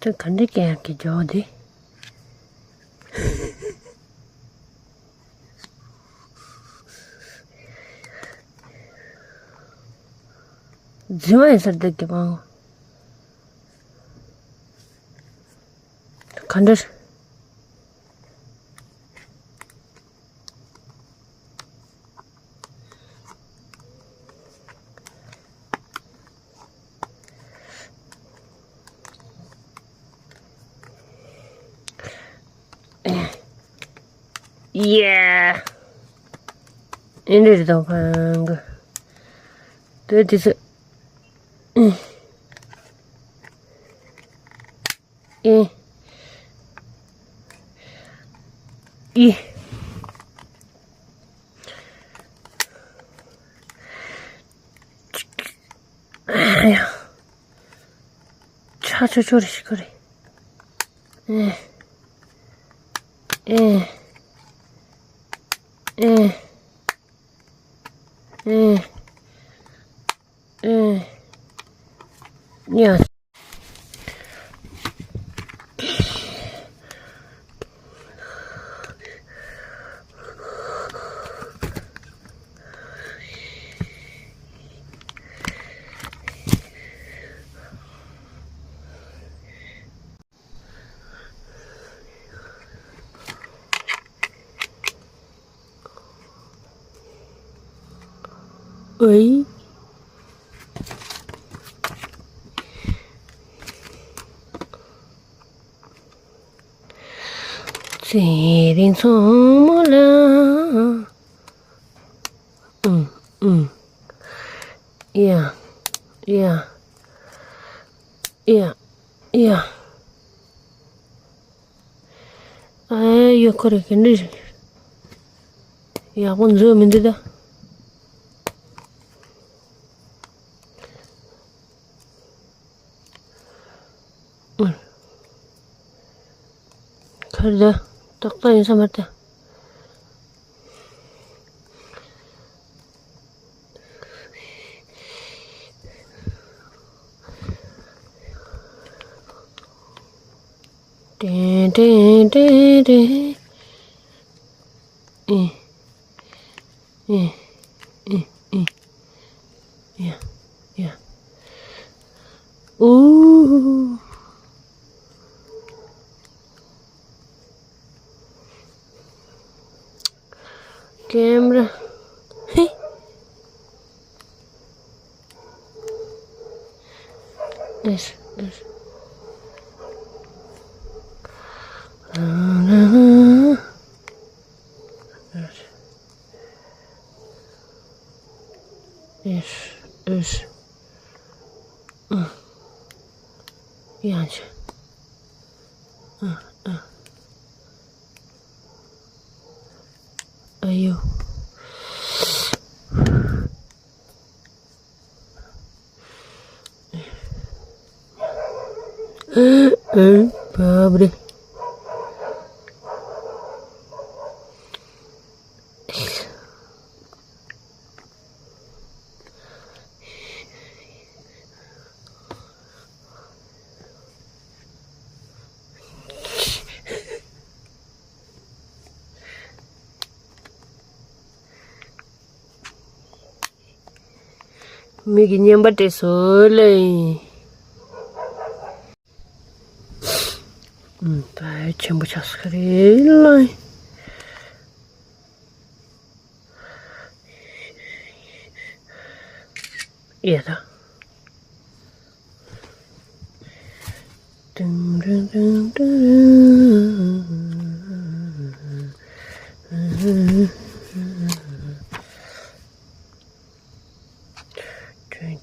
저 간데게 할게 저디. 지마에 살때게 봐. 간데. Yeah. Ini dah bang. Tu di se. 아야. 차저저리 시거리. 야. 어이? 제린 소몰라. 야. 아유, 그래, 근데. 야, 먼저 민들다. 그래, 딱딱 인사 맞다. 떼. 야. 오. Camera. Hey. Yes. Yes. Yes. Ayo. Pobre. Migi nyambate sole. Dai, 전부 자스크릴라. 얘다.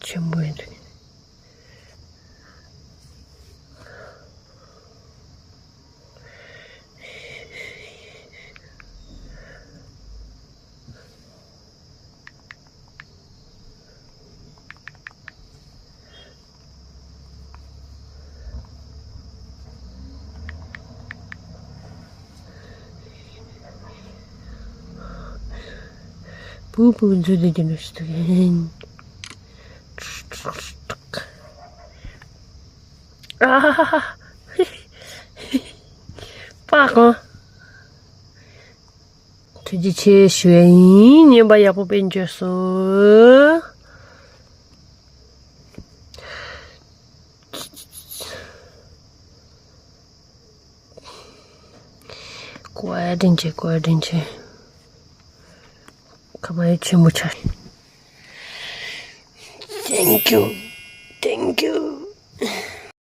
전부 해야 되네. 부분 소리지는 수도 아, 大个。这几天学你把要不被你接受。乖点去，乖点去，可把全部吃。Thank you, thank you.